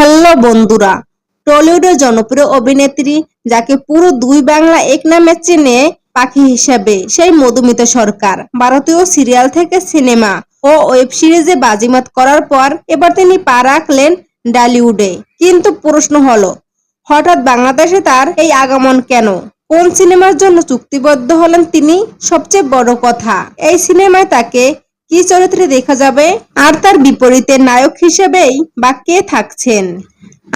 Hello বন্ধুরা, টলিউডের জনপ্রিয় অভিনেত্রী যাকে পুরো দুই বাংলা এক নামে চেনে পাখি হিসেবে, সেই মধুমিতা সরকার ভারতীয় সিরিয়াল থেকে সিনেমা ও ওয়েব সিরিজে বাজিমাত করার পর এবার তিনি পা রাখলেন টলিউডে। কিন্তু প্রশ্ন হলো, হঠাৎ বাংলাদেশে তার এই আগমন কেন? কোন সিনেমার জন্য চুক্তিবদ্ধ হলেন তিনি? সবচেয়ে বড় কথা, এই সিনেমায় তাকে কি চরিত্রে দেখা যাবে, আর তার বিপরীতে নায়ক হিসেবেই বা কে থাকছেন?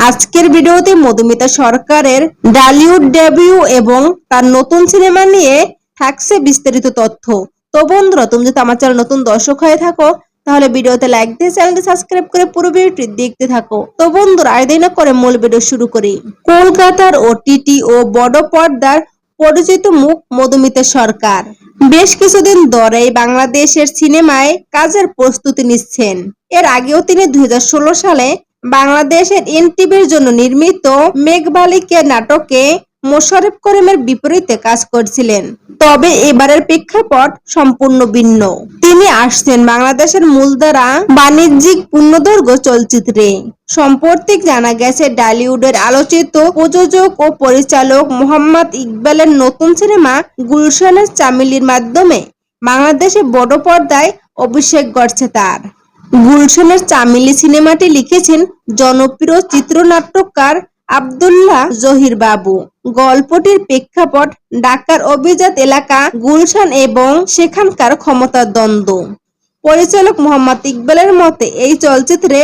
আজকের ভিডিওতে মধুমিতা সরকারের টলিউড ডেবিউ এবং তার নতুন সিনেমা নিয়ে থাকছে বিস্তারিত তথ্য। তো বন্ধুরা, তুমি যদি আমার চ্যানেল নতুন দর্শক হয়ে থাকো তাহলে ভিডিওতে লাইক দিয়ে চ্যানেলটি সাবস্ক্রাইব করে পুরো ভিডিওটি দেখতে থাকো। তো বন্ধুরা, আর দেরি না করে মূল ভিডিও শুরু করি। কলকাতার ওটিটি ও বড় পর্দার পরিচিত মুখ মধুমিতা সরকার বেশ কিছুদিন ধরেই বাংলাদেশের সিনেমায় কাজের প্রস্তুতি নিচ্ছেন। এর আগেও তিনি 2016 সালে বাংলাদেশের এনটিভির জন্য নির্মিত মেঘমালিকের নাটকে মোশাররফ করিমের বিপরীতে কাজ করছিলেন। তবে এবারের প্রেক্ষাপট সম্পূর্ণ ভিন্ন। তিনি আসছেন বাংলাদেশের মূলধারা বাণিজ্যিক পূর্ণদৈর্ঘ্য চলচ্চিত্রে। সম্প্রতি জানা গেছে, টলিউডের আলোচিত প্রযোজক ও পরিচালক মোহাম্মদ ইকবালের নতুন সিনেমা গুলশানের চামেলির মাধ্যমে বাংলাদেশে বড় পর্দায় অভিষেক ঘটছে তার। গুলশানের চামেলি সিনেমাটি লিখেছেন জনপ্রিয় চিত্রনাট্যকার আব্দুল্লাহ জহির বাবু। গল্পটির প্রেক্ষাপট ঢাকার অভিজাত এলাকা গুলশান এবং সেখানকার ক্ষমতার দ্বন্দ্ব। পরিচালক মোহাম্মদ ইকবালের মতে এই চলচ্চিত্রে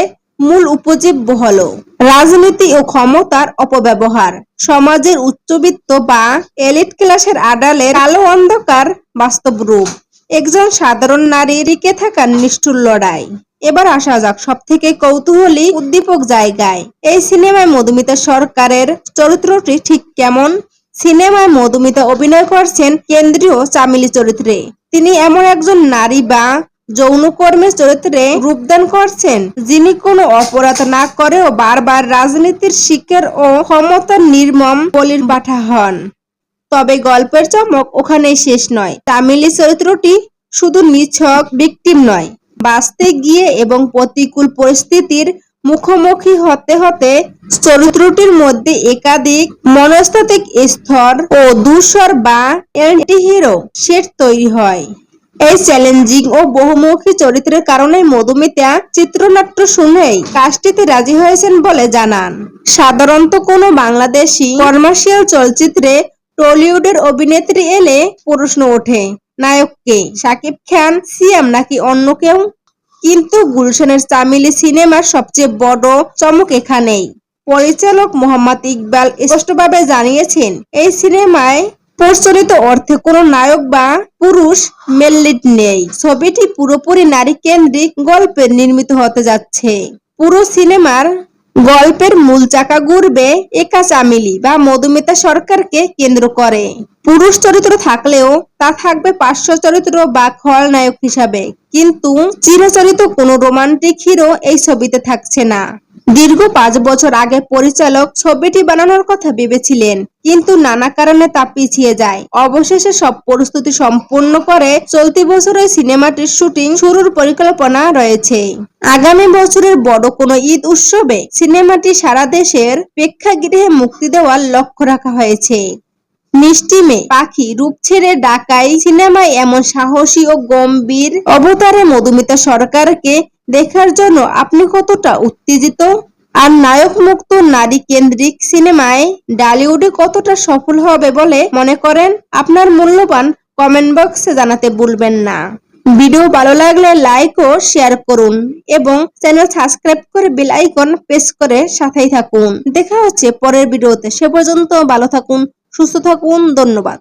মূল উপজীব্য হলো রাজনীতি ও ক্ষমতার অপব্যবহার, সমাজের উচ্চবিত্ত বা এলিট ক্লাসের আড়ালের কালো অন্ধকার বাস্তব রূপ, একজন সাধারণ নারীর টিকে থাকার নিষ্ঠুর লড়াই। এবার আসা যাক সব থেকে কৌতূহলী উদ্দীপক জায়গায়, এই সিনেমায় মধুমিতা সরকারের চরিত্রটি ঠিক কেমন? সিনেমায় মধুমিতা অভিনয় করছেন কেন্দ্রীয় চামেলি চরিত্রে। তিনি এমন একজন নারী বা যৌনকর্মীর চরিত্রে রূপদান করছেন যিনি কোনো অপরাধ না করেও বারবার রাজনীতির শিকার ও ক্ষমতার নির্মম বলির পাঠা হন। তবে গল্পের চমক ওখানেই শেষ নয়। চামেলি চরিত্রটি শুধু নিছক ভিকটিম নয়, বাঁচতে গিয়ে এবং প্রতিকূল পরিস্থিতির মুখোমুখি হতে হতে চরিত্রটির মধ্যে একাধিক মনস্তাত্ত্বিক স্তর ও ধূসর বা অ্যান্টি-হিরো শেড তৈরি হয়। এই চ্যালেঞ্জিং ও বহুমুখী চরিত্রের কারণে মধুমিতা চিত্রনাট্য শুনেই কাজটিতে রাজি হয়েছেন বলে জানান। সাধারণত কোনো বাংলাদেশি কমার্শিয়াল চলচ্চিত্রে টলিউডের অভিনেত্রী এলে প্রশ্ন ওঠে, নায়ক কে? শাকিব খান, সিয়াম নাকি অন্য কেউ? কিন্তু গুলশানের চামেলি সিনেমার সবচেয়ে বড় চমক এখানেই। পরিচালক মোহাম্মদ ইকবাল স্পষ্টভাবে জানিয়েছেন, এই সিনেমায় প্রচলিত অর্থে কোনো নায়ক বা পুরুষ মেল লিড নেই। ছবিটি পুরোপুরি নারী কেন্দ্রিক গল্পে নির্মিত হতে যাচ্ছে। পুরো সিনেমার গল্পের মূল চাকা ঘুরবে একা চামেলি বা মধুমিতা সরকারকে কেন্দ্র করে। পুরুষ চরিত্র থাকলেও তা থাকবে পার্শ্ব চরিত্র বা খলনায়ক হিসাবে। কিন্তু চিরাচরিত কোনো রোমান্টিক হিরো এই ছবিতে থাকছে না। দীর্ঘ 5 বছর আগে পরিচালক ছবিটি বানানোর কথা ভেবেছিলেন, কিন্তু নানা কারণে তা পিছিয়ে যায়। অবশেষে সব প্রস্তুতি সম্পূর্ণ করে চলতি বছরে সিনেমাটির শুটিং শুরুর পরিকল্পনা রয়েছে। আগামী বছরের বড় কোনো ঈদ উৎসবে সিনেমাটি সারা দেশের প্রেক্ষাগৃহে মুক্তি দেওয়ার লক্ষ্য রাখা হয়েছে। মিষ্টি মেয়ে পাখি রূপ ছেড়ে ঢাকাই সিনেমায় এমন সাহসী ও গম্ভীর অবতারে মধুমিতা সরকারকে দেখার জন্য আপনি কতটা উত্তেজিত? আর নায়ক মুক্ত নারী কেন্দ্রিক সিনেমায় টলিউডে কতটা সফল হবে বলে মনে করেন? আপনার মূল্যবান কমেন্ট বক্সে জানাতে ভুলবেন না। ভিডিও ভালো লাগলে লাইক ও শেয়ার করুন এবং চ্যানেল সাবস্ক্রাইব করে বেল আইকন প্রেস করে সাথেই থাকুন। দেখা হচ্ছে পরের ভিডিওতে। সে পর্যন্ত ভালো থাকুন, সুস্থ থাকুন। ধন্যবাদ।